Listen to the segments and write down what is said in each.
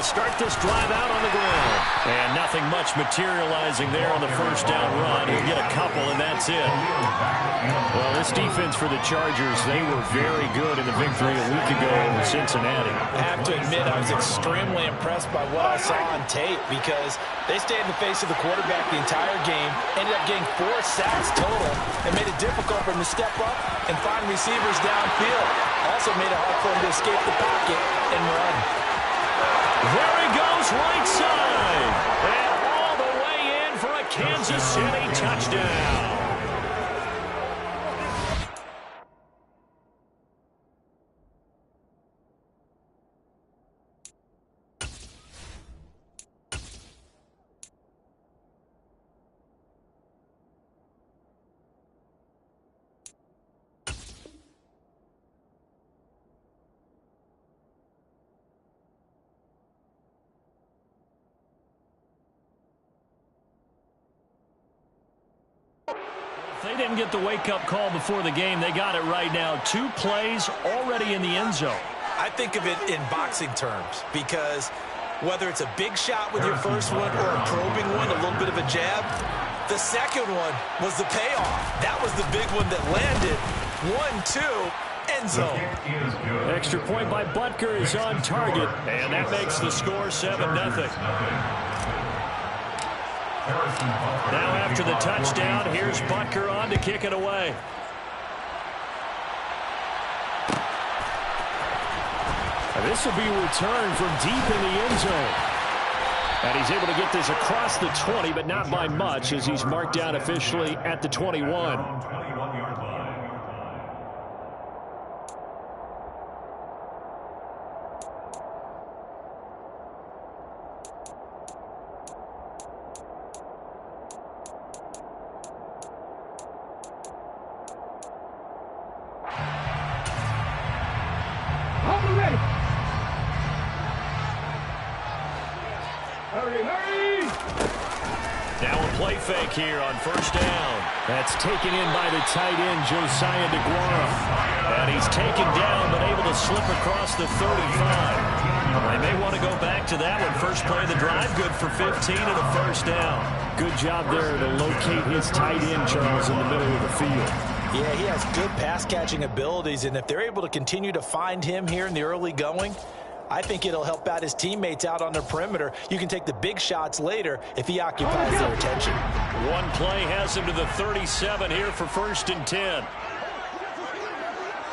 will start this drive out on the ground. And nothing much materializing there on the first down run. He'll get a couple, and that's it. Well, this defense for the Chargers, they were very good in the victory a week ago over Cincinnati. I have to admit, I was extremely impressed by what I saw on tape because they stayed in the face of the quarterback the entire game, ended up getting 4 sacks total, and made it difficult for him to step up and find receivers downfield. Also made it hard for him to escape the pocket and run. There he goes, right side. And all the way in for a Kansas City touchdown. They didn't get the wake-up call before the game. They got it right now. 2 plays already in the end zone. I think of it in boxing terms because whether it's a big shot with your first one or a probing one, a little bit of a jab, the second one was the payoff. That was the big one that landed. 1-2, end zone. Extra point by Butker is on target, and that makes the score 7-0. Now after the touchdown, here's Butker on to kick it away. And this will be returned from deep in the end zone. And he's able to get this across the 20, but not by much as he's marked down officially at the 21. Now a play fake here on first down. That's taken in by the tight end, Josiah DeGuara. And he's taken down, but able to slip across the 35. They may want to go back to that one. First play of the drive, good for 15 and a first down. Good job there to locate his tight end, Charles, in the middle of the field. Yeah, he has good pass-catching abilities, and if they're able to continue to find him here in the early going, I think it'll help out his teammates out on the perimeter. You can take the big shots later if he occupies their attention. One play has him to the 37 here for 1st and 10.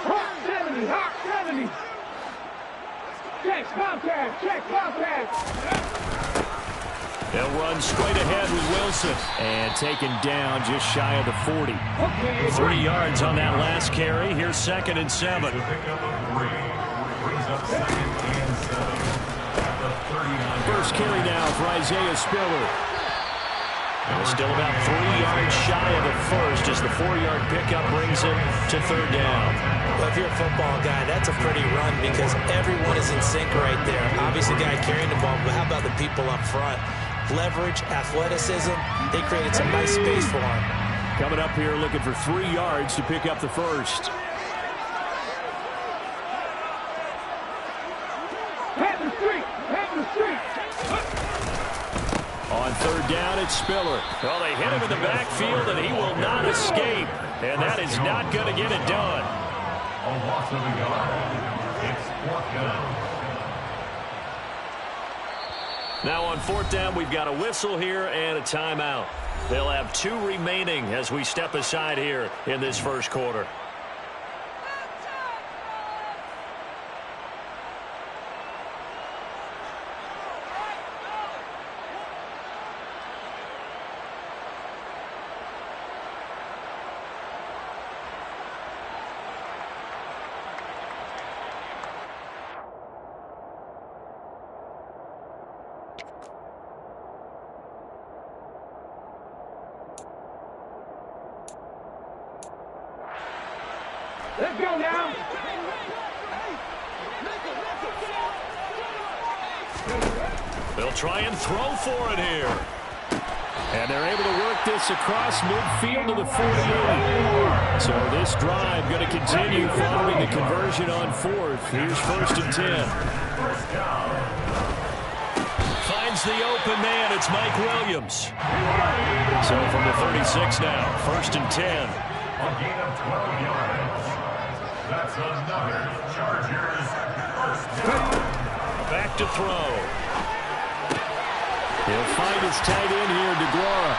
Hot 70, hot 70. Check, Bobcat. They'll run straight ahead with Wilson. And taken down just shy of the 40. 3 yards on that last carry. Here's 2nd and 7. First carry now for Isaiah Spiller. And still about 3 yards shy of the first as the 4-yard pickup brings him to 3rd down. Well, if you're a football guy, that's a pretty run because everyone is in sync right there. Obviously, the guy carrying the ball, but how about the people up front? Leverage, athleticism, they created some nice space for him. Coming up here looking for 3 yards to pick up the first. On 3rd down, it's Spiller. Well, they hit him in the backfield, and he will not escape. And that is not going to get it done. Now on 4th down, we've got a whistle here and a timeout. They'll have 2 remaining as we step aside here in this first quarter. Let's go now. They'll try and throw for it here. And they're able to work this across midfield to the 48. So this drive going to continue following the conversion on 4th. Here's 1st and 10. finds the open man. It's Mike Williams. So from the 36 now, 1st and 10. A gain of 12 yards. That's another Chargers first down. Back to throw. He'll find his tight end here, DeGuara.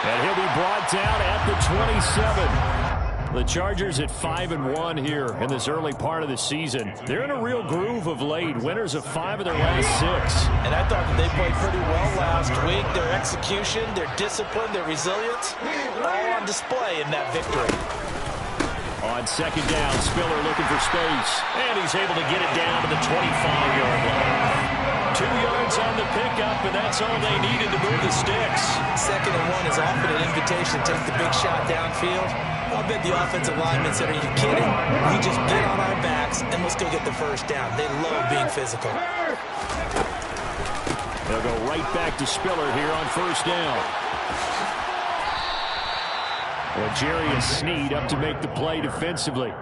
And he'll be brought down at the 27. The Chargers at 5-1 here in this early part of the season. They're in a real groove of late. Winners of 5 of their last 6. And I thought that they played pretty well last week. Their execution, their discipline, their resilience, all on display in that victory. On 2nd down, Spiller looking for space. And he's able to get it down to the 25-yard line. 2 yards on the pickup, and that's all they needed to move the sticks. 2nd and 1 is often an invitation to take the big shot downfield. I bet the offensive linemen said, are you kidding? We just get on our backs, and let's go get the first down. They love being physical. They'll go right back to Spiller here on 1st down. Well, Jarius Sneed up to make the play defensively.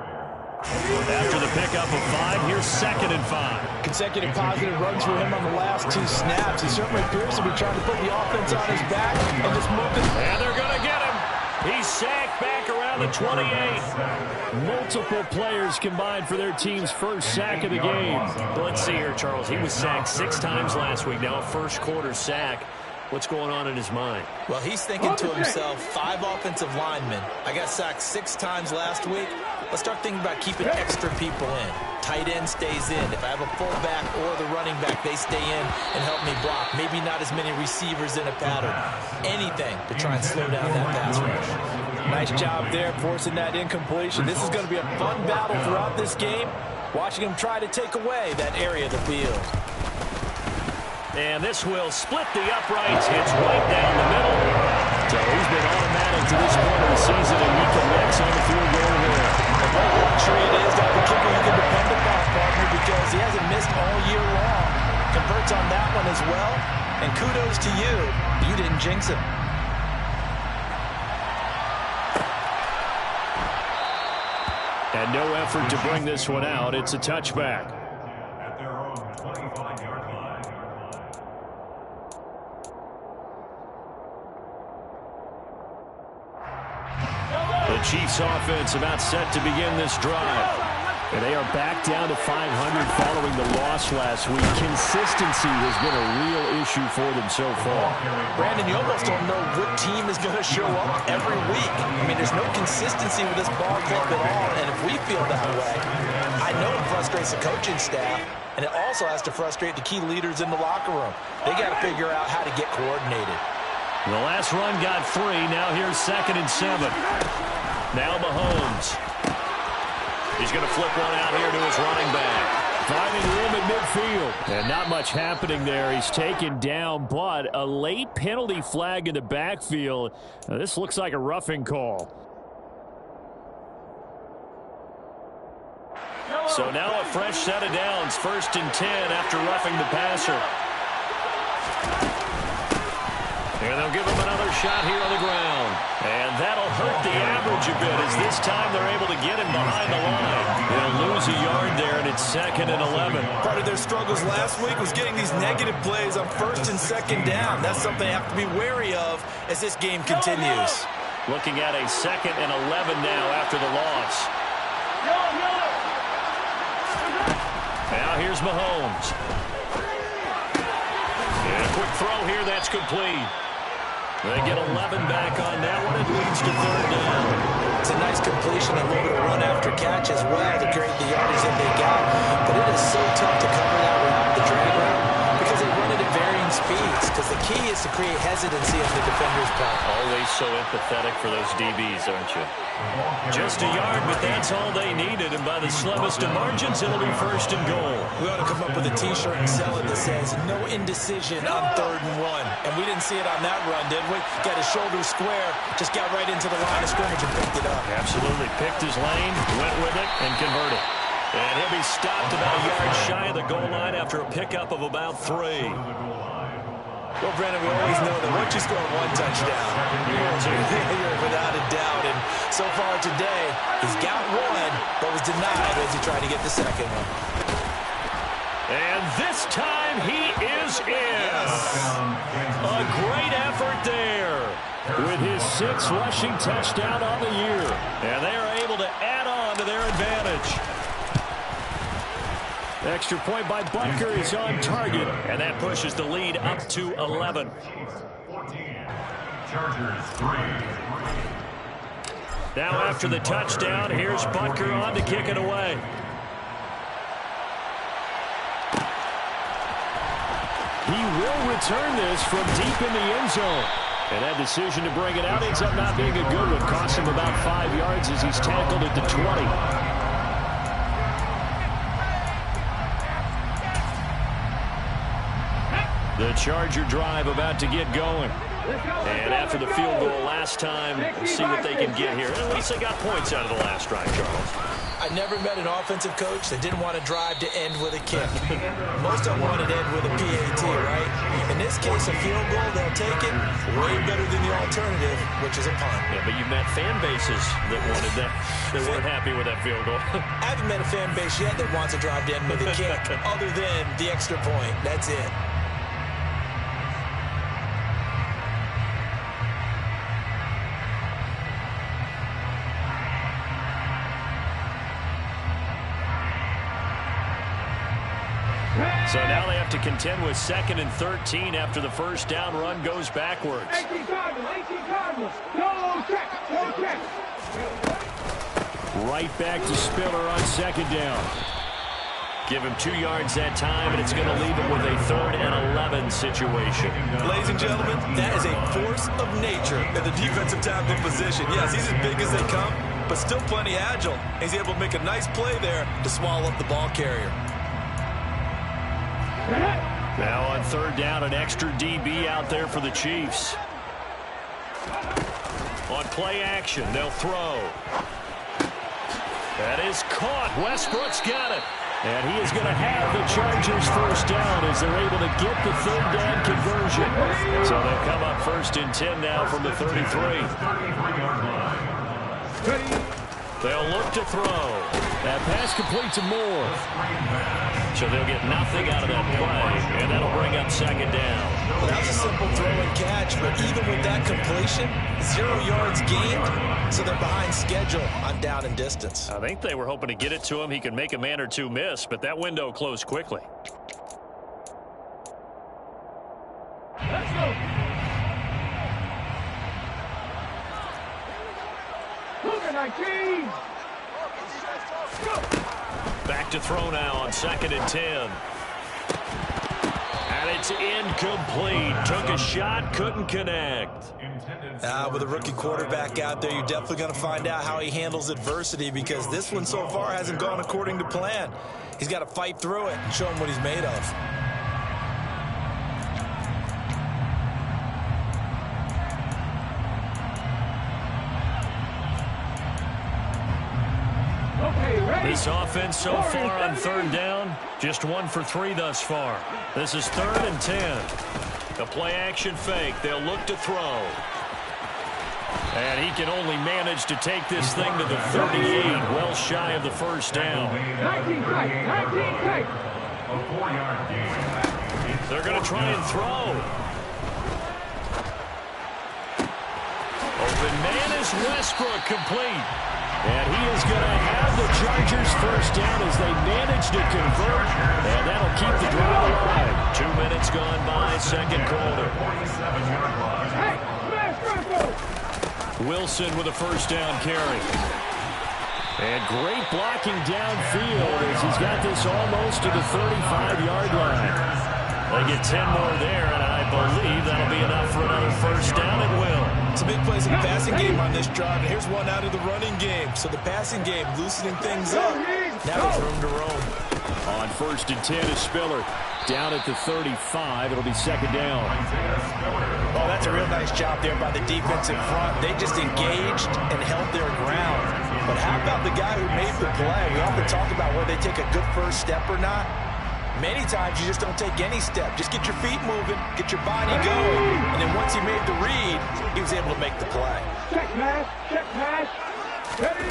After the pickup of 5, here's 2nd and 5. Consecutive positive runs for him on the last 2 snaps. He certainly appears to be trying to put the offense on his back and just move it. And they're going to get him. He's sacked back around the 28. Multiple players combined for their team's first sack of the game. Well, let's see here, Charles. He was sacked 6 times last week. Now a first-quarter sack. What's going on in his mind? Well, he's thinking to himself, 5 offensive linemen. I got sacked 6 times last week. Let's start thinking about keeping extra people in. Tight end stays in. If I have a fullback or the running back, they stay in and help me block. Maybe not as many receivers in a pattern. Anything to try and slow down that pass rush. Nice job there forcing that incompletion. This is going to be a fun battle throughout this game. Watching him try to take away that area of the field. And this will split the uprights. Hits right down the middle. So he's been automatic to this point of the season, and he connects on the field goal here. What a luxury it is to have a kicker you can depend upon, partner, because he hasn't missed all year long. Converts on that one as well. And kudos to you. You didn't jinx him. And no effort to bring this one out. It's a touchback. At their own 25-yard line. The Chiefs offense about set to begin this drive. And they are back down to 500 following the loss last week. Consistency has been a real issue for them so far. Brandon, you almost don't know what team is going to show up every week. I mean, there's no consistency with this ball club at all, and if we feel that way, I know it frustrates the coaching staff, and it also has to frustrate the key leaders in the locker room. They got to figure out how to get coordinated. The last run got 3. Now here's 2nd and 7. Now Mahomes. He's going to flip one out here to his running back. Finding room at midfield. And not much happening there. He's taken down, but a late penalty flag in the backfield. Now, this looks like a roughing call. So now a fresh set of downs. 1st and 10 after roughing the passer. And they'll give him another shot here on the ground. And that'll hurt the average a bit as this time they're able to get him behind the line. They'll lose a yard there, and it's 2nd and 11. Part of their struggles last week was getting these negative plays on 1st and 2nd down. That's something they have to be wary of as this game continues. Looking at a 2nd and 11 now after the loss. Now here's Mahomes. And a quick throw here, that's complete. They get 11 back on that one. It leads to 3rd down. It's a nice completion, a little bit of run after catch as well to create the yardage that they got. But it is so tough to cover that route, the drag route, because they run it at varying speeds. Because the key is to create hesitancy on the defender's part. Always so empathetic for those DBs, aren't you? Just a yard, but that's all they needed. And by the slimmest of margins, it'll be 1st and goal. We ought to come up with a T-shirt and sell it that says, no indecision on 3rd and 1. And we didn't see it on that run, did we? Got his shoulder square, just got right into the line of scrimmage and picked it up. Absolutely. Picked his lane, went with it, and converted. And he'll be stopped about a yard shy of the goal line after a pickup of about 3. Well, Brandon, we always know that once you score 1 touchdown, you're without a doubt. And so far today, he's got 1, but was denied as he tried to get the 2nd one. And this time And he is in. A great effort there with his 6th rushing touchdown on the year. And they are able to add on to their advantage. Extra point by Butker is on target, and that pushes the lead up to 11. 14. Chargers 3. Now after the touchdown, here's Butker on to kick it away. He will return this from deep in the end zone. And that decision to bring it out ends up not being a good one. Cost him about 5 yards as he's tackled at the 20. The Charger drive about to get going. And after the field goal last time, we'll see what they can get here. At least they got points out of the last drive, Charles. I never met an offensive coach that didn't want to drive to end with a kick. Most of them wanted to end with a PAT, right? In this case, a field goal, they'll take it way better than the alternative, which is a punt. Yeah, but you've met fan bases that wanted that, that weren't happy with that field goal. I haven't met a fan base yet that wants to drive to end with a kick, other than the extra point. That's it. So now they have to contend with 2nd and 13 after the first down run goes backwards. 18 Cardinals. No check. Right back to Spiller on 2nd down. Give him 2 yards that time, and it's going to leave him with a 3rd and 11 situation. Ladies and gentlemen, that is a force of nature in the defensive tackle position. Yes, he's as big as they come, but still plenty agile. He's able to make a nice play there to swallow up the ball carrier. Now on 3rd down, an extra DB out there for the Chiefs. On play action, they'll throw. That is caught. Westbrook's got it. And he is going to have the Chargers first down as they're able to get the 3rd down conversion. So they'll come up 1st and 10 now from the 33. They'll look to throw. That pass complete to Moore. So they'll get nothing out of that play, and that'll bring up 2nd down. Well, that was a simple throw and catch, but even with that completion, 0 yards gained, so they're behind schedule on down and distance. I think they were hoping to get it to him. He could make a man or two miss, but that window closed quickly. Let's go. Cougar 19. Go. Back to throw now on 2nd and 10. And it's incomplete. Took a shot, couldn't connect. With a rookie quarterback out there, you're definitely going to find out how he handles adversity, because this one so far hasn't gone according to plan. He's got to fight through it and show him what he's made of. This offense so far on 3rd down, just 1 for 3 thus far. This is 3rd and 10. A play-action fake. They'll look to throw. And he can only manage to take this thing to the 38, well shy of the first down. 19 take. A 4-yard gain. They're going to try and throw. Open man is Westbrook, complete. And he is going to have the Chargers first down as they manage to convert. And that'll keep the drive alive. 2 minutes gone by, 2nd quarter. Hey, smash Bronco. Wilson with a first down carry. And great blocking downfield as he's got this almost to the 35-yard line. They get 10 more there, and I believe that'll be enough for another first down. It will. Some big plays in the passing game on this drive, and here's one out of the running game. So the passing game loosening things up. Now it's room to roam. On 1st and 10 is Spiller. Down at the 35. It'll be 2nd down. Oh, that's a real nice job there by the defense in front. They just engaged and held their ground. But how about the guy who made the play? We often talk about whether they take a good first step or not. Many times you just don't take any step. Just get your feet moving, get your body going, and then once he made the read, he was able to make the play. Check pass, ready.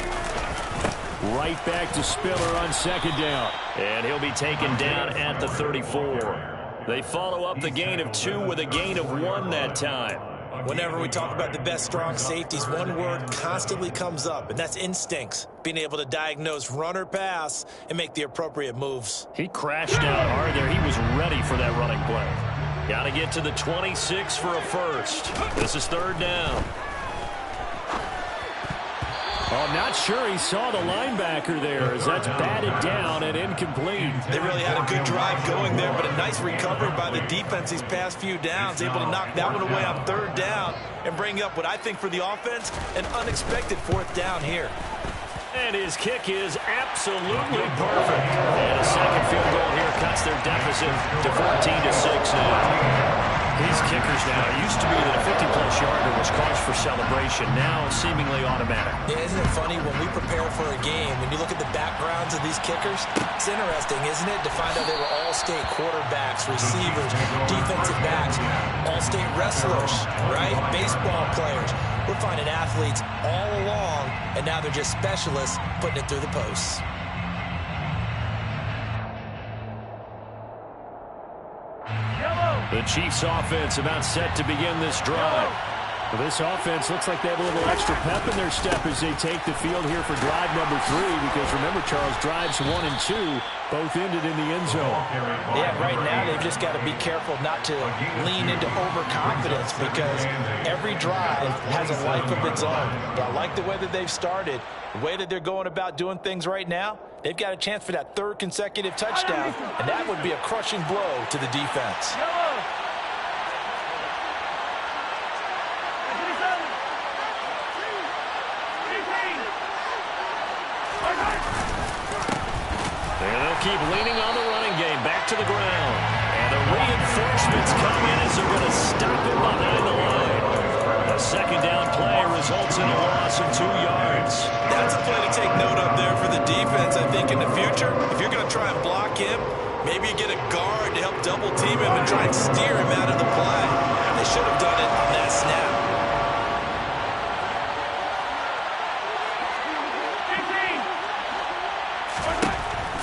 Right back to Spiller on 2nd down. And he'll be taken down at the 34. They follow up the gain of 2 with a gain of 1 that time. Whenever we talk about the best strong safeties, one word constantly comes up, and that's instincts. Being able to diagnose run or pass and make the appropriate moves. He crashed out hard there. He was ready for that running play. Got to get to the 26 for a first. This is 3rd down. Oh, I'm not sure he saw the linebacker there as that's batted down and incomplete. They really had a good drive going there, but a nice recovery by the defense these past few downs, able to knock that one away on 3rd down and bring up what I think for the offense, an unexpected 4th down here. And his kick is absolutely perfect. And a second field goal here cuts their deficit to 14-6 now. These kickers now, it used to be that a 50-plus yarder was cause for celebration, now seemingly automatic. Yeah, isn't it funny when we prepare for a game, when you look at the backgrounds of these kickers, it's interesting, isn't it, to find out they were all-state quarterbacks, receivers, defensive backs, all-state wrestlers, right? Baseball players. We're finding athletes all along, and now they're just specialists putting it through the posts. The Chiefs offense about set to begin this drive. Well, this offense looks like they have a little extra pep in their step as they take the field here for drive number 3, because remember, Charles, drives 1 and 2 both ended in the end zone. Yeah, right now they've just got to be careful not to lean into overconfidence, because every drive has a life of its own. But I like the way that they've started, the way that they're going about doing things right now. They've got a chance for that 3rd consecutive touchdown, and that would be a crushing blow to the defense. Keep leaning on the running game. Back to the ground. And the reinforcements come in as they're going to stop him behind the line. A 2nd down play results in a loss of 2 yards. That's a play to take note of there for the defense, I think, in the future. If you're going to try and block him, maybe you get a guard to help double team him and try and steer him out of the play. They should have done it on that snap.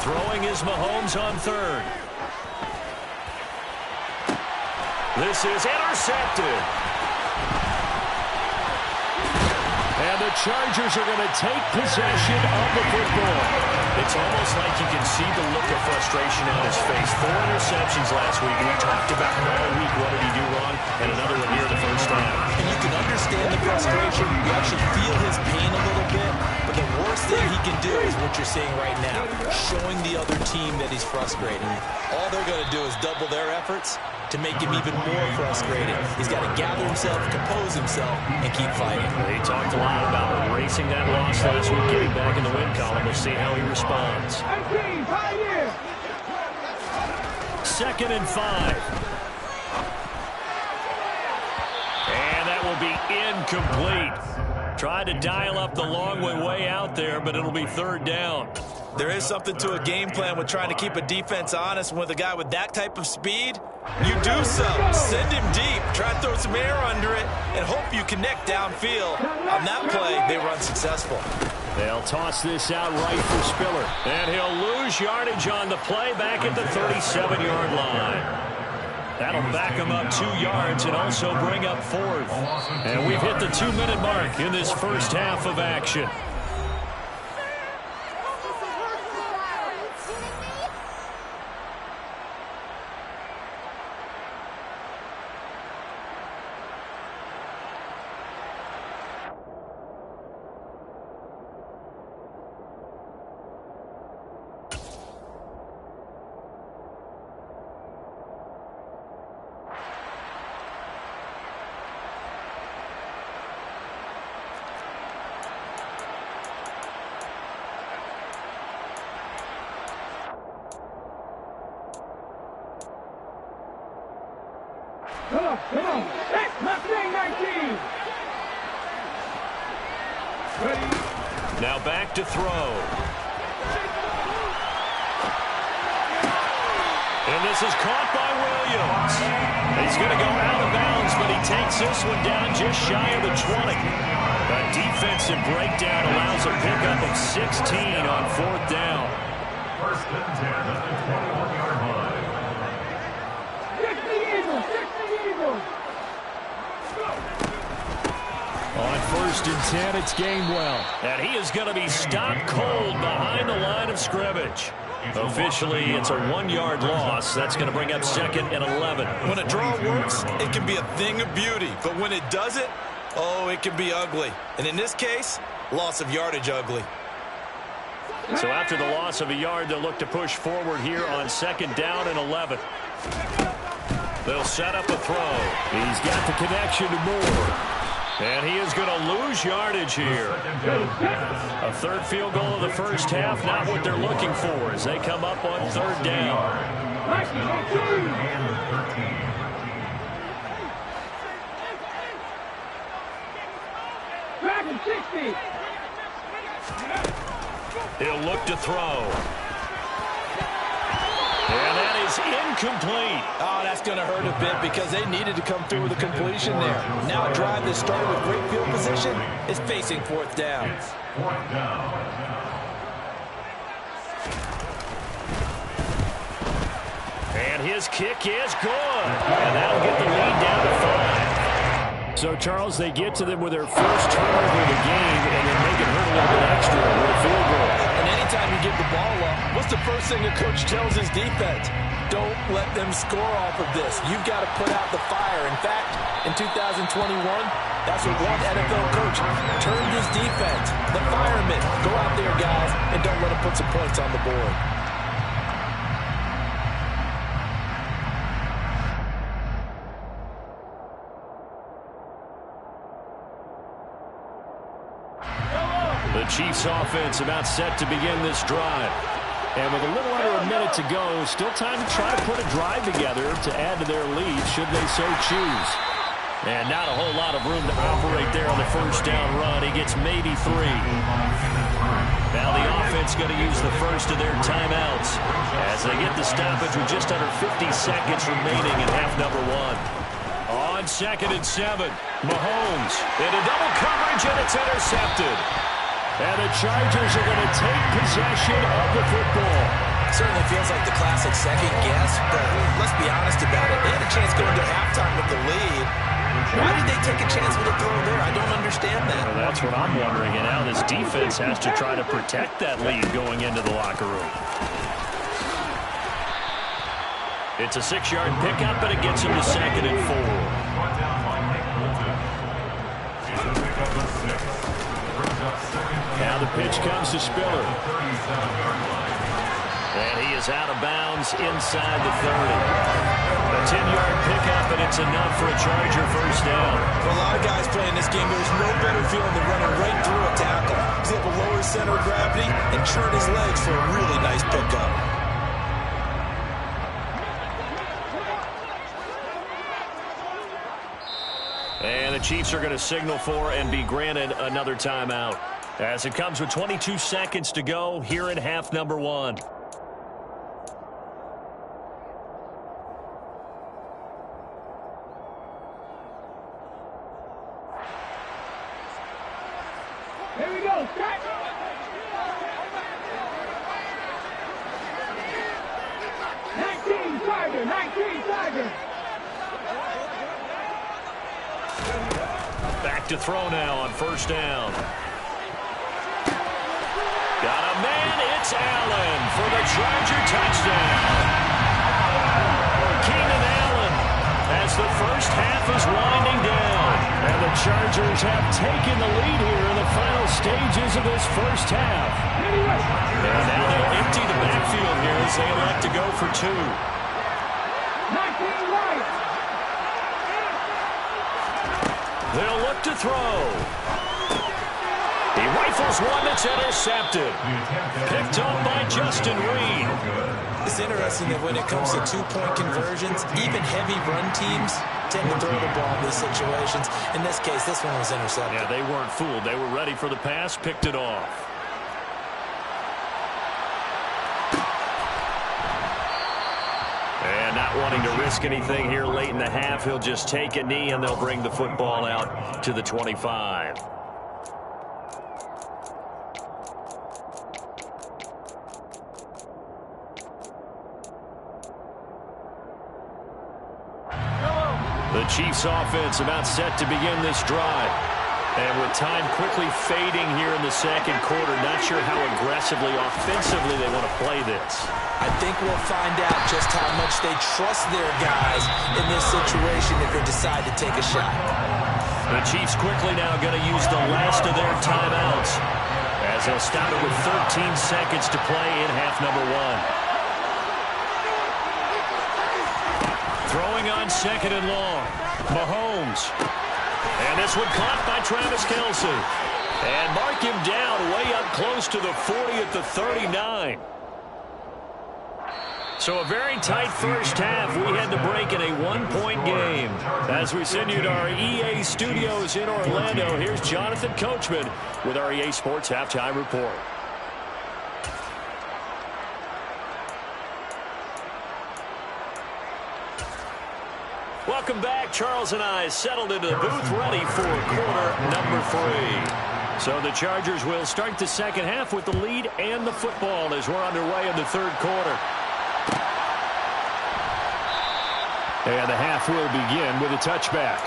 Throwing is Mahomes on 3rd. This is intercepted. And the Chargers are going to take possession of the football. It's almost like you can see the look of frustration on his face. 4 interceptions last week. We talked about him all week. What did he do wrong? And another one here the first time. And you can understand the frustration. You actually feel his pain a little bit. But the worst thing he can do is what you're seeing right now, showing the other team that he's frustrated. All they're going to do is double their efforts to make him even more frustrated. He's got to gather himself, compose himself, and keep fighting. He talked a lot about erasing that loss last week, getting back in the win column. We'll see how he responds. 2nd and 5. And that will be incomplete. Tried to dial up the long way out there, but it'll be 3rd down. There is something to a game plan with trying to keep a defense honest. With a guy with that type of speed, you do so. Send him deep, try to throw some air under it, and hope you connect downfield. On that play, they were unsuccessful. They'll toss this out right for Spiller. And he'll lose yardage on the play back at the 37-yard line. That'll back him up 2 yards and also bring up 4th. And we've hit the 2-minute mark in this first half of action. Come on. Hey, Mustang 19. Ready. Now back to throw. And this is caught by Williams. He's going to go out of bounds, but he takes this one down just shy of the 20. That defensive breakdown allows a pickup of 16 on 4th down. 1st and 10 at the 21-yard line. 1st and 10. It's Gainwell. And he is going to be stopped cold behind the line of scrimmage. Officially, it's a 1-yard loss. That's going to bring up 2nd and 11. When a draw works, it can be a thing of beauty. But when it doesn't, oh, it can be ugly. And in this case, loss of yardage ugly. So after the loss of a yard, they'll look to push forward here on 2nd down and 11. They'll set up a throw. He's got the connection to Moore. And he is going to lose yardage here. A 3rd field goal of the first half, not what they're looking for as they come up on 3rd down. Dragon 60. He'll look to throw. And that is incomplete. Oh, that's going to hurt a bit because they needed to come through with a completion there. Now a drive that started with great field position is facing 4th down. And his kick is good. And that'll get the lead down to 5. So, Charles, they get to them with their first turnover of the game and then make it hurt a little bit extra with a field goal. And anytime you give the ball up, what's the first thing a coach tells his defense? Don't let them score off of this. You've got to put out the fire. In fact, in 2021, that's what one NFL coach turned his defense. The firemen. Go out there, guys, and don't let them put some points on the board. The Chiefs offense about set to begin this drive. And with a little under a minute to go, still time to try to put a drive together to add to their lead should they so choose. And not a whole lot of room to operate there on the first down run. He gets maybe 3. Now the offense going to use the first of their timeouts as they get the stoppage with just under 50 seconds remaining in half number 1. On 2nd and 7, Mahomes into double coverage, and it's intercepted. And the Chargers are going to take possession of the football. Certainly feels like the classic second guess, but let's be honest about it. They had a chance going to halftime with the lead. Why did they take a chance with a throw there? I don't understand that. Well, that's what I'm wondering. And now this defense has to try to protect that lead going into the locker room. It's a 6-yard pickup, and it gets him to 2nd and 4. Now the pitch comes to Spiller. And he is out of bounds inside the 30. A 10-yard pickup, and it's enough for a Charger first down. For a lot of guys playing this game, there's no better feeling than running right through a tackle. He's able to lower his center of gravity and turn his legs for a really nice pickup. And the Chiefs are going to signal for and be granted another timeout, as it comes with 22 seconds to go here in half number 1. Here we go. Start. 19 Tiger. 19 Tiger. Back to throw now on first down. Got a man, it's Allen for the Charger touchdown. Keenan Allen as the first half is winding down. And the Chargers have taken the lead here in the final stages of this first half. And now they'll empty the backfield here as they elect to go for 2. 19 right. They'll look to throw. He rifles one that's intercepted. Picked up by Justin Reed. It's interesting that when it comes to 2-point conversions, even heavy run teams tend to throw the ball in these situations. In this case, this one was intercepted. Yeah, they weren't fooled. They were ready for the pass, picked it off. And not wanting to risk anything here late in the half, he'll just take a knee and they'll bring the football out to the 25. The Chiefs offense about set to begin this drive. And with time quickly fading here in the second quarter, not sure how aggressively, offensively they want to play this. I think we'll find out just how much they trust their guys in this situation if they decide to take a shot. The Chiefs quickly now going to use the last of their timeouts as they'll stop it with 13 seconds to play in half number one. Throwing on second and long. Mahomes. And this one caught by Travis Kelce. And mark him down way up close to the 40 at the 39. So a very tight first half. We had to break in a one-point game. As we send you to our EA studios in Orlando, here's Jonathan Coachman with our EA Sports Halftime Report. Welcome back. Charles and I settled into the booth ready for quarter number 3. So the Chargers will start the second half with the lead and the football as we're underway in the third quarter. And the half will begin with a touchback.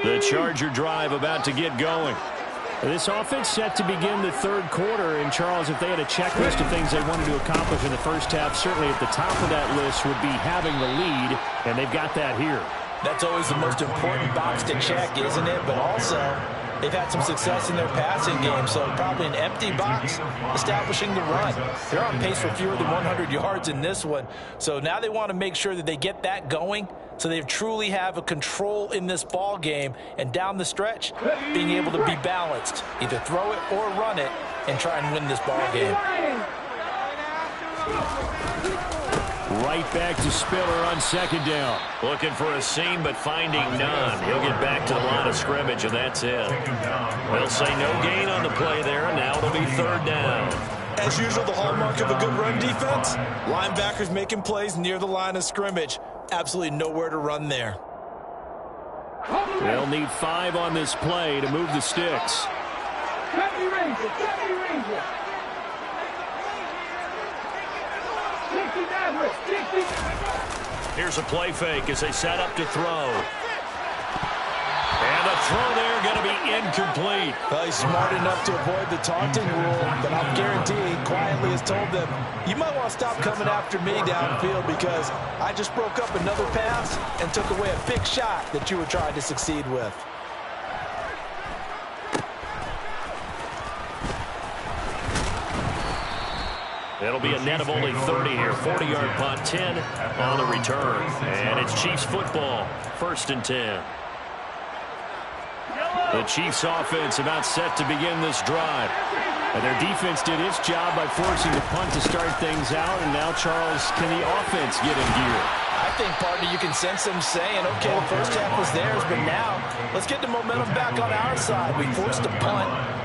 The Charger drive about to get going. This offense set to begin the third quarter. And, Charles, if they had a checklist of things they wanted to accomplish in the first half, certainly at the top of that list would be having the lead, and they've got that here. That's always the most important box to check, isn't it? But also, they've had some success in their passing game, so probably an empty box establishing the run. They're on pace for fewer than 100 yards in this one, so now they want to make sure that they get that going so they truly have a control in this ball game, and down the stretch, being able to be balanced, either throw it or run it, and try and win this ball game. Right back to Spiller on second down. Looking for a seam, but finding none. He'll get back to the line of scrimmage, and that's it. They'll say no gain on the play there, and now it'll be third down. As usual, the hallmark of a good run defense, linebackers making plays near the line of scrimmage. Absolutely nowhere to run there. They'll need 5 on this play to move the sticks. Here's a play fake as they set up to throw. And the throw there going to be incomplete. Well, he's smart enough to avoid the taunting rule, but I'll guarantee he quietly has told them, you might want to stop coming after me downfield because I just broke up another pass and took away a big shot that you were trying to succeed with. It'll be a net of only 30 here. 40-yard punt, 10 on the return. And it's Chiefs football, 1st and 10. The Chiefs offense about set to begin this drive. And their defense did its job by forcing the punt to start things out. And now, Charles, can the offense get in gear? I think, partner, you can sense them saying, okay, the first half was theirs, but now let's get the momentum back on our side. We forced a punt.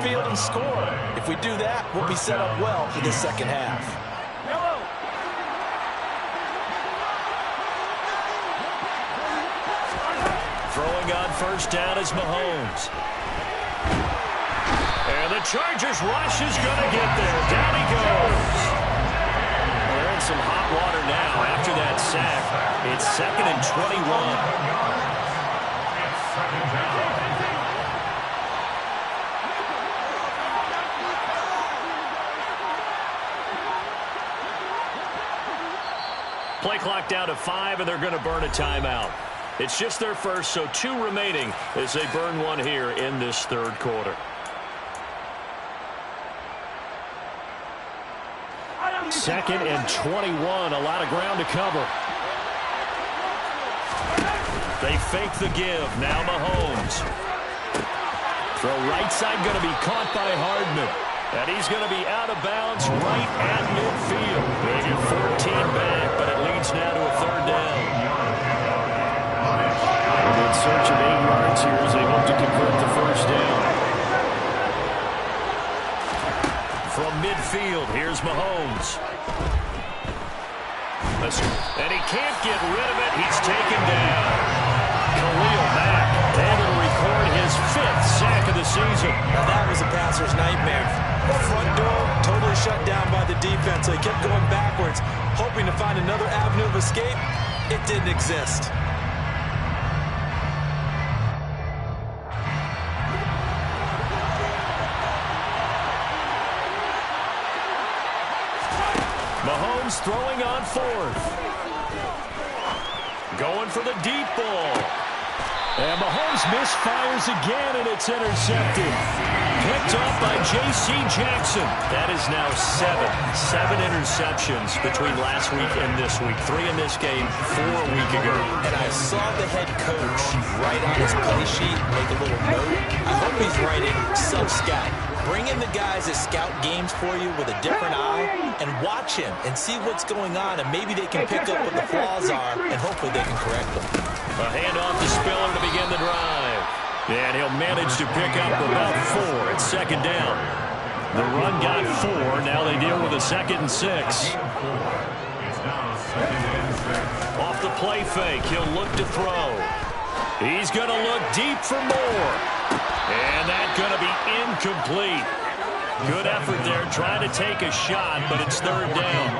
Field and score. If we do that, we'll be set up well for the second half. Throwing on first down is Mahomes. And the Chargers rush is going to get there. Down he goes. They're in some hot water now after that sack. It's 2nd and 21. Play clock down to 5, and they're going to burn a timeout. It's just their first, so 2 remaining as they burn one here in this third quarter. 2nd and 21, a lot of ground to cover. They fake the give, now Mahomes. Throw right side going to be caught by Hardman. And he's going to be out of bounds right at midfield. Maybe 14 back. to convert the first down. From midfield, here's Mahomes. And he can't get rid of it. He's taken down. Khalil Mack able to record his 5th sack of the season. Now that was a passer's nightmare. The front door totally shut down by the defense, so he kept going backwards, hoping to find another avenue of escape. It didn't exist. Mahomes throwing on 4th. Going for the deep ball. And Mahomes misfires again, and it's intercepted. Picked off by J.C. Jackson. That is now 7 interceptions between last week and this week. 3 in this game, 4 a week ago. And I saw the head coach write on his play sheet, make a little note. I hope he's writing self-scout. Bring in the guys that scout games for you with a different eye and watch him and see what's going on, and maybe they can pick up what the flaws are, and hopefully they can correct them. A handoff to Spiller to begin the drive. And he'll manage to pick up about 4 at second down. The run got 4. Now they deal with a 2nd and 6. It's now 2nd and 6. Off the play fake, he'll look to throw. He's going to look deep for more. And that's going to be incomplete. Good effort there, trying to take a shot, but it's 3rd down.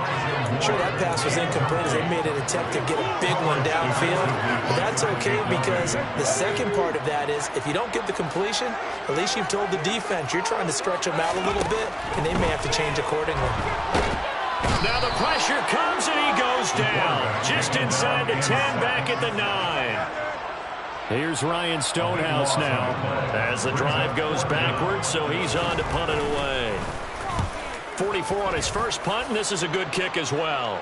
Sure, that pass was incomplete as they made an attempt to get a big one downfield. But that's okay, because the second part of that is if you don't get the completion, at least you've told the defense you're trying to stretch them out a little bit, and they may have to change accordingly. Now the pressure comes, and he goes down. Just inside the 10, back at the 9. Here's Ryan Stonehouse now as the drive goes backwards, so he's on to punt it away. 44 on his first punt, and this is a good kick as well.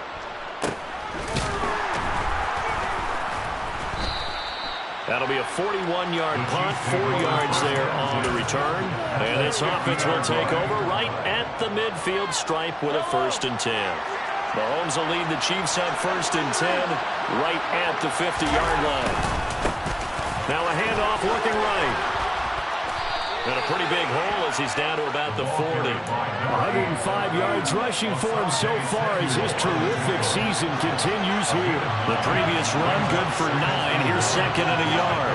That'll be a 41-yard punt, 4 yards there on the return. And this offense will take over right at the midfield stripe with a 1st and 10. Mahomes will lead the Chiefs on 1st and 10 right at the 50-yard line. Now a handoff looking right. And a pretty big hole as he's down to about the 40. 105 yards rushing for him so far as his terrific season continues here. The previous run good for 9. Here's 2nd and a yard.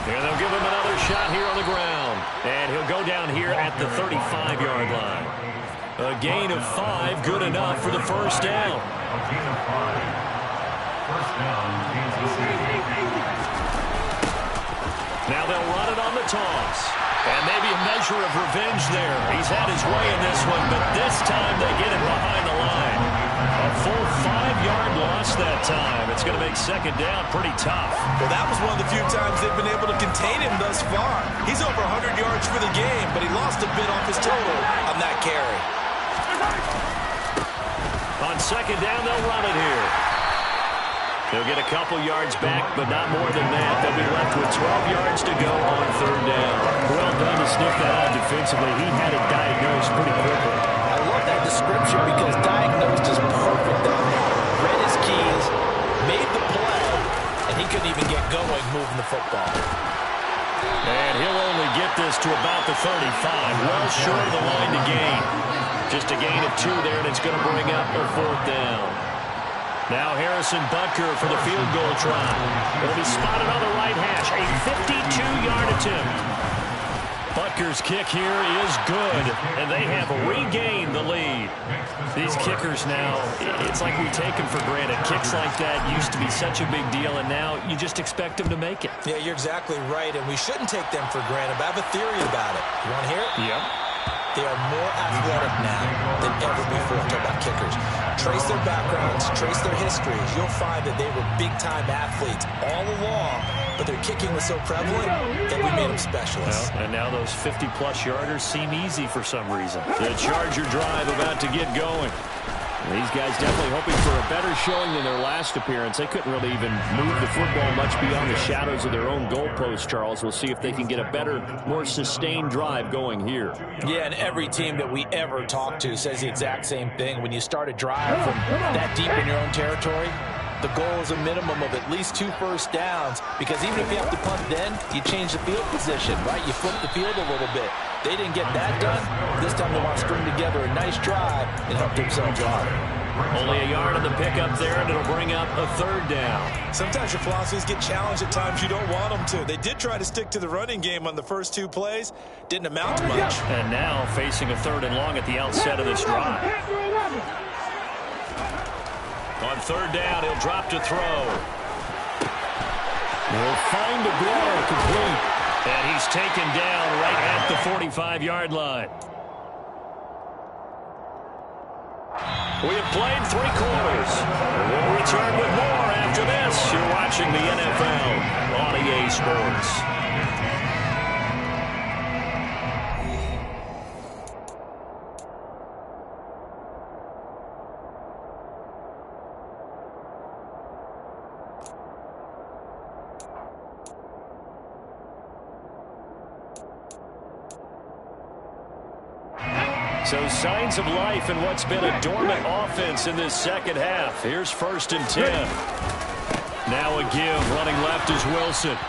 And they'll give him another shot here on the ground. And he'll go down here at the 35-yard line. A gain of 5, good enough for the 1st down. A gain of 5. First down, Kansas City. Now they'll run it on the toss. And maybe a measure of revenge there. He's had his way in this one, but this time they get him behind the line. A full 5-yard loss that time. It's going to make 2nd down pretty tough. Well, that was one of the few times they've been able to contain him thus far. He's over 100 yards for the game, but he lost a bit off his total on that carry. On 2nd down, they'll run it here. They'll get a couple yards back, but not more than that. They'll be left with 12 yards to go on 3rd down. Well done to sniff that out defensively. He had it diagnosed pretty quickly. I love that description because diagnosed is perfect down there. Read his keys, made the play, and he couldn't even get going moving the football. And he'll only get this to about the 35. Well short of the line to gain. Just a gain of 2 there, and it's going to bring up a 4th down. Now Harrison Butker for the field goal try. It'll be spotted on the right hash. A 52-yard attempt. Butker's kick here is good, and they have regained the lead. These kickers now, it's like we take them for granted. Kicks like that used to be such a big deal, and now you just expect them to make it. Yeah, you're exactly right, and we shouldn't take them for granted, but I have a theory about it. You want to hear it? Yep. They are more athletic now than ever before. Talk about kickers. Trace their backgrounds, trace their histories. You'll find that they were big-time athletes all along, but their kicking was so prevalent that we made them specialists. Well, and now those 50-plus yarders seem easy for some reason. The Charger drive about to get going. These guys definitely hoping for a better showing than their last appearance. They couldn't really even move the football much beyond the shadows of their own goalposts, Charles. We'll see if they can get a better, more sustained drive going here. Yeah, and every team that we ever talk to says the exact same thing. When you start a drive from that deep in your own territory, the goal is a minimum of at least 2 first downs, because even if you have to punt then, you change the field position, right? You flip the field a little bit. They didn't get that done. This time they want to string together a nice drive and help themselves out. Only a yard on the pickup there, and it'll bring up a 3rd down. Sometimes your philosophies get challenged at times you don't want them to. They did try to stick to the running game on the first 2 plays. Didn't amount to much. And now facing a 3rd and long at the outset of this drive. On 3rd down, he'll drop to throw. He'll find Aguero complete. And he's taken down right at the 45-yard line. We have played 3 quarters. We'll return with more after this. You're watching the NFL on EA Sports. So signs of life in what's been a dormant offense in this second half. Here's 1st and 10. Now a give. Running left is Wilson.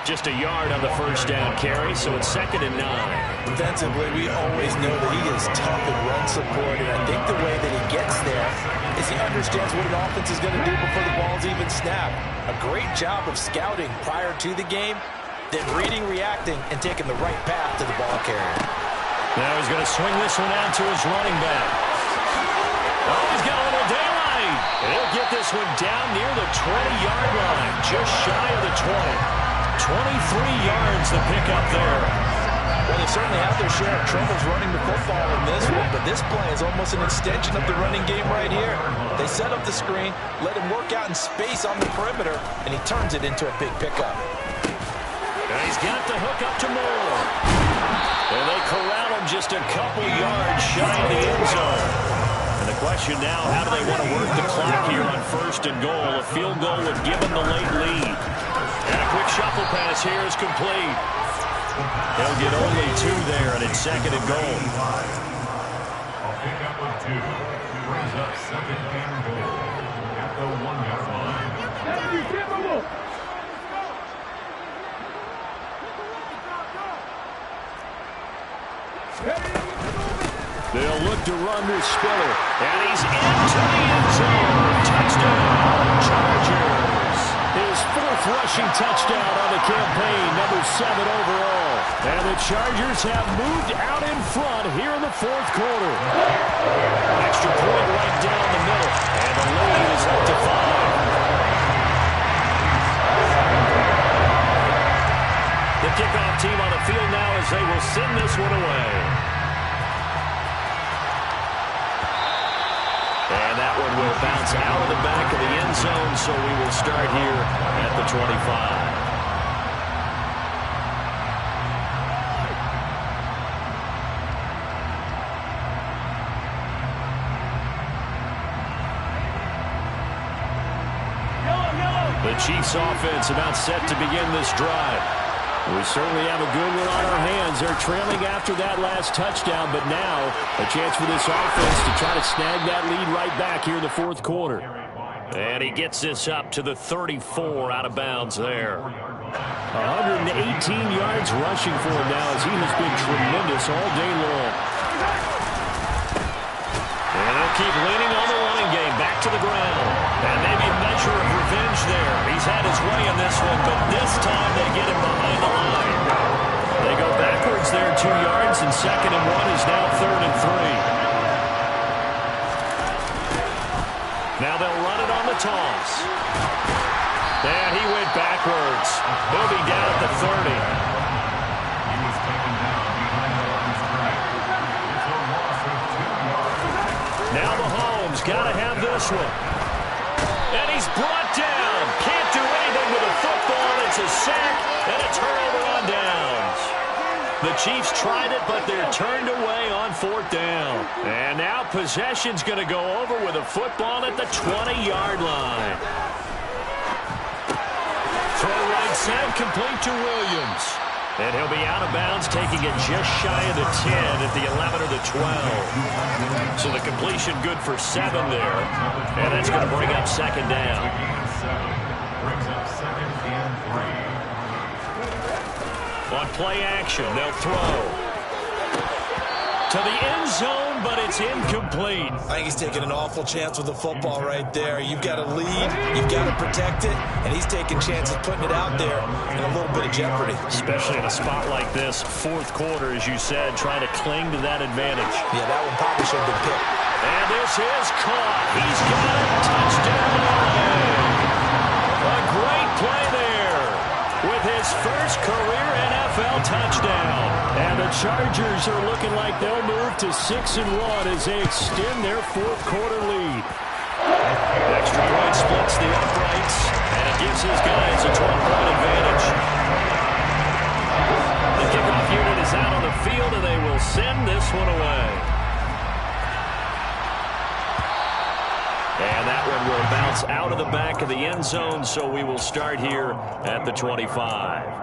Just a yard on the 1st down carry, so it's 2nd and 9. Defensively, we always know that he is tough in run support, and I think the way that he gets there is he understands what an offense is going to do before the ball's even snapped. A great job of scouting prior to the game, then reading, reacting, and taking the right path to the ball carrier. Now he's going to swing this one out to his running back. Oh, he's got a little daylight. He'll get this one down near the 20-yard line, just shy of the 20. 23 yards the pickup there. Well, they certainly have their share of troubles running the football in this one, but this play is almost an extension of the running game right here. They set up the screen, let him work out in space on the perimeter, and he turns it into a big pickup. And he's got the hook up to Moore. And they corral him just a couple yards shy of the end zone. And the question now, how do they want to work the clock here on 1st and goal? A field goal would give them the late lead. And a quick shuffle pass here is complete. They'll get only 2 there, and it's 2nd and goal. A pickup of 2 brings up 2nd and goal at the 1-yard line. They'll look to run with Spiller. And he's into the end zone. Touchdown, Chargers. His 4th rushing touchdown on the campaign, number 7 overall. And the Chargers have moved out in front here in the 4th quarter. Extra point right down the middle. And the lead is up to 5. The kickoff team on the field now as they will send this one away. And that one will bounce out of the back of the end zone, so we will start here at the 25. The Chiefs offense about set to begin this drive. We certainly have a good one on our hands. They're trailing after that last touchdown, but now a chance for this offense to try to snag that lead right back here in the 4th quarter. And he gets this up to the 34 out of bounds there. 118 yards rushing for him now as he has been tremendous all day long. And they'll keep leaning on the running game back to the ground. And maybe a measure of revenge there. He's had his way in this one, but this time they get him behind the line. They go backwards there 2 yards, and 2nd and 1 is now 3rd and 3. Now they'll run it on the toss. And he went backwards. He'll be down at the 30. He was taken down behind the line of scrimmage. It's a loss of 2 yards. Now Mahomes got to have this one. And he's brought down. Can't do anything with a football. It's a sack and a turnover on downs. The Chiefs tried it, but they're turned away on 4th down. And now possession's going to go over with a football at the 20-yard line. Throw right side complete to Williams. And he'll be out of bounds, taking it just shy of the 10 at the 11 or the 12. So the completion good for 7 there. And that's going to bring up second down. Brings up second and 3. On play action, they'll throw to the end zone, but it's incomplete. I think he's taking an awful chance with the football right there. You've got to lead, you've got to protect it, and he's taking chances putting it out there in a little bit of jeopardy. Especially in a spot like this, fourth quarter, as you said, trying to cling to that advantage. Yeah, that one probably should have been picked. And this is caught. He's got it. Touchdown. A great play there with his first career NFL touchdown. And the Chargers are looking like they'll move to 6-1 as they extend their fourth quarter lead. Extra point splits the uprights, and it gives his guys a 12-point advantage. The kickoff unit is out on the field, and they will send this one away. And that one will bounce out of the back of the end zone, so we will start here at the 25.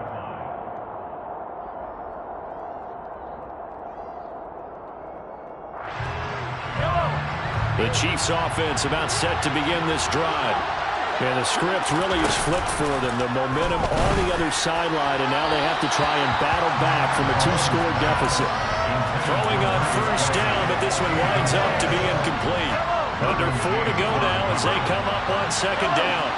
The Chiefs offense about set to begin this drive. And the script really is flipped for them. The momentum on the other sideline, and now they have to try and battle back from a 2-score deficit. Throwing on first down, but this one winds up to be incomplete. Under 4 to go now as they come up on second down.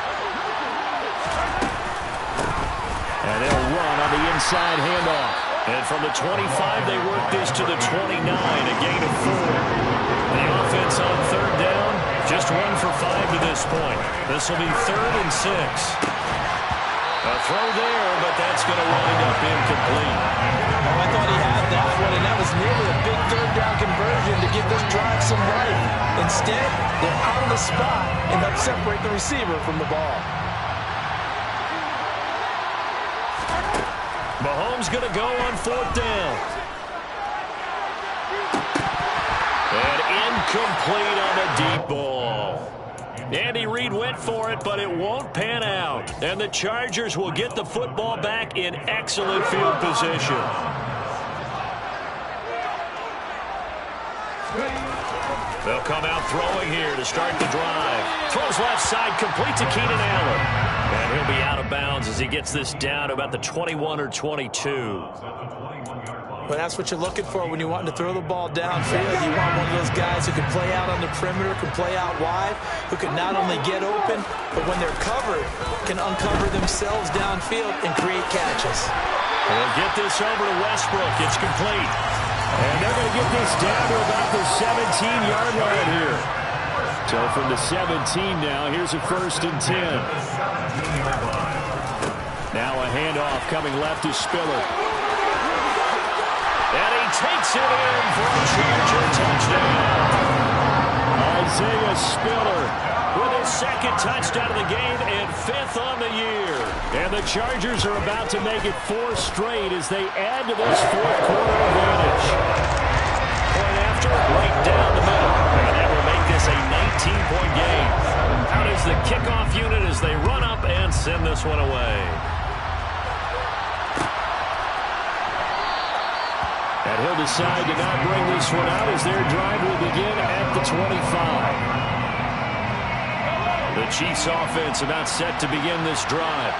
And they'll run on the inside handoff. And from the 25, they work this to the 29, a gain of 4. The offense on third down, just 1 for 5 to this point. This will be 3rd and 6. A throw there, but that's going to wind up incomplete. Oh, I thought he had that one, and that was nearly a big third down conversion to give this drive some life. Instead, they're out of the spot and help separate the receiver from the ball. Mahomes going to go on 4th down. And incomplete on the deep ball. Andy Reid went for it, but it won't pan out. And the Chargers will get the football back in excellent field position. They'll come out throwing here to start the drive. Throws left side, complete to Keenan Allen. And he'll be out of bounds as he gets this down to about the 21 or 22. But that's what you're looking for when you want to throw the ball downfield. You want one of those guys who can play out on the perimeter, can play out wide, who can not only get open, but when they're covered, can uncover themselves downfield and create catches. We'll get this over to Westbrook. It's complete. And they're going to get this down to about the 17-yard line here. So from the 17 now, here's a 1st and 10. Now a handoff coming left to Spiller. And he takes it in for a Charger touchdown. Isaiah Spiller with his 2nd touchdown of the game and 5th on the year. And the Chargers are about to make it 4 straight as they add to this fourth quarter advantage. Point after, right down the middle. And that will make this a 19-point game. Out is the kickoff unit as they run up and send this one away. And he'll decide to not bring this one out as their drive will begin at the 25. The Chiefs offense about set to begin this drive.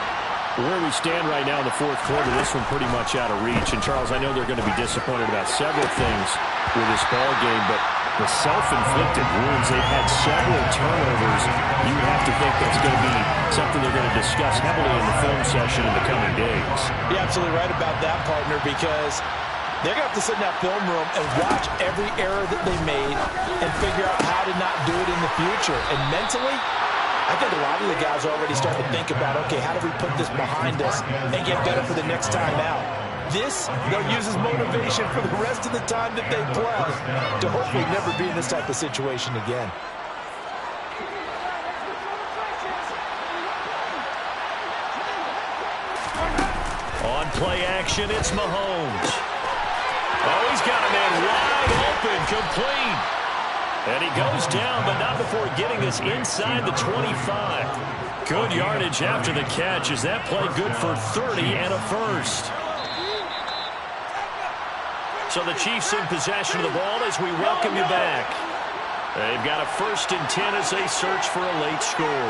Where we stand right now in the fourth quarter, this one pretty much out of reach. And, Charles, I know they're going to be disappointed about several things with this ball game, but the self-inflicted wounds, they've had several turnovers. You have to think that's going to be something they're going to discuss heavily in the film session in the coming days. You're absolutely right about that, partner, because they're going to have to sit in that film room and watch every error that they made and figure out how to not do it in the future. And mentally, I think a lot of the guys are already starting to think about, okay, how do we put this behind us and get better for the next time out? This, they'll use as motivation for the rest of the time that they play to hopefully never be in this type of situation again. On play action, it's Mahomes. Oh, he's got a man wide open, complete. And he goes down, but not before getting this inside the 25. Good yardage after the catch. Is that play good for 30 and a 1st? So the Chiefs in possession of the ball as we welcome you back. They've got a 1st and 10 as they search for a late score.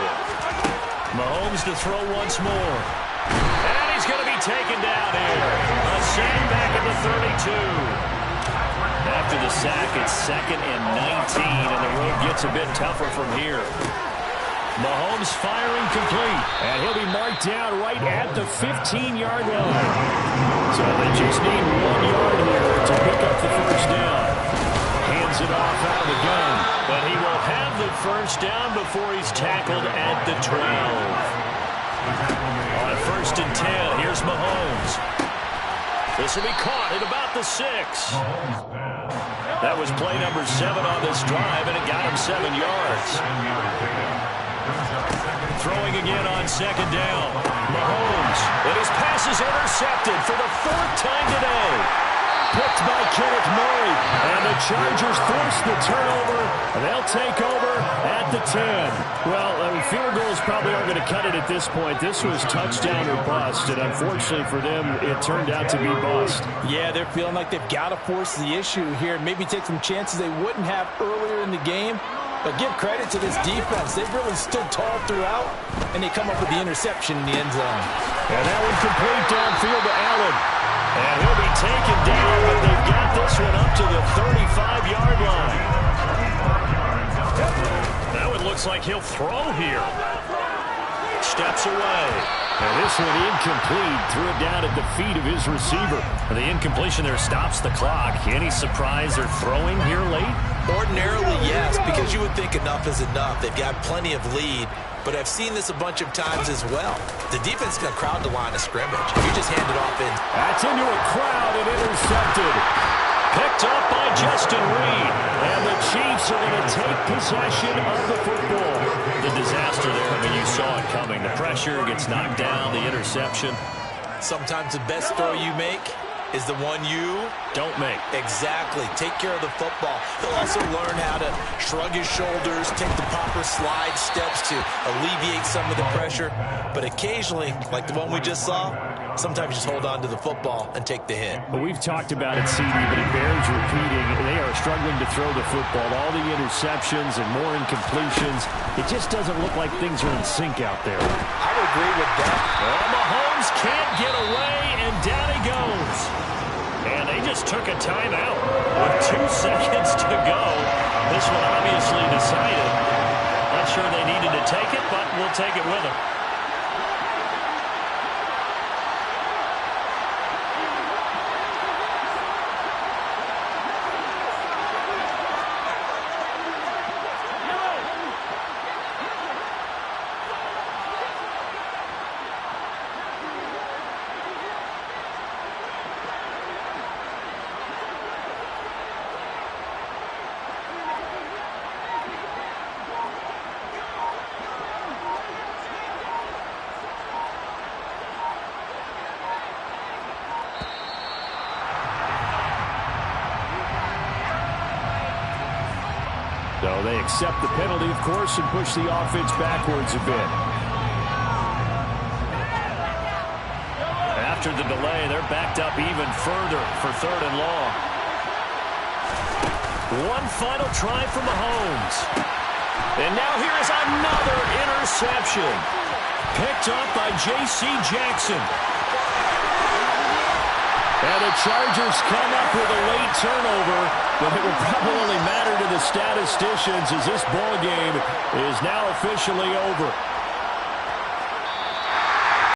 Mahomes to throw once more. And he's going to be taken down here. A sack back at the 32. After the sack, it's 2nd and 19, and the road gets a bit tougher from here. Mahomes firing complete, and he'll be marked down right at the 15-yard line. So they just need 1 yard here to pick up the 1st down. Hands it off out of the gun, but he will have the 1st down before he's tackled at the 12. On 1st and 10, here's Mahomes. This will be caught at about the 6. That was play number 7 on this drive, and it got him 7 yards. Throwing again on 2nd down. Mahomes, and his pass is intercepted for the 4th time today. Picked by Kenneth Murray, and the Chargers force the turnover, and they'll take over at the 10. Well, field goals probably aren't going to cut it at this point. This was touchdown or bust, and unfortunately for them, it turned out to be bust. Yeah, they're feeling like they've got to force the issue here, maybe take some chances they wouldn't have earlier in the game. But give credit to this defense. They've really stood tall throughout, and they come up with the interception in the end zone. And that one complete downfield to Allen. And he'll be taken down, but they've got this one up to the 35-yard line. That one looks like he'll throw here. Steps away. And this one incomplete. Threw it down at the feet of his receiver. And the incompletion there stops the clock. Any surprise they're throwing here late? Ordinarily, yes, because you would think enough is enough. They've got plenty of lead, but I've seen this a bunch of times as well. The defense is going to crowd the line of scrimmage. You just hand it off in. That's into a crowd and intercepted. Picked up by Justin Reed. And the Chiefs are going to take possession of the football. The disaster there, I mean, you saw it coming. The pressure gets knocked down, the interception. Sometimes the best throw you make is the one you don't make. Exactly. Take care of the football. He'll also learn how to shrug his shoulders, take the proper slide steps to alleviate some of the pressure. But occasionally, like the one we just saw, sometimes you just hold on to the football and take the hit. Well, we've talked about it, CD, but it bears repeating. They are struggling to throw the football. All the interceptions and more incompletions. It just doesn't look like things are in sync out there. I would agree with that. Well, Mahomes can't get away, and down he goes. And they just took a timeout with 2 seconds to go. This one obviously decided. Not sure they needed to take it, but we'll take it with them. So they accept the penalty, of course, and push the offense backwards a bit. After the delay, they're backed up even further for 3rd and long. One final try for Mahomes. And now here is another interception. Picked up by J.C. Jackson. And the Chargers come up with a late turnover, but it will probably only matter to the statisticians as this ball game is now officially over.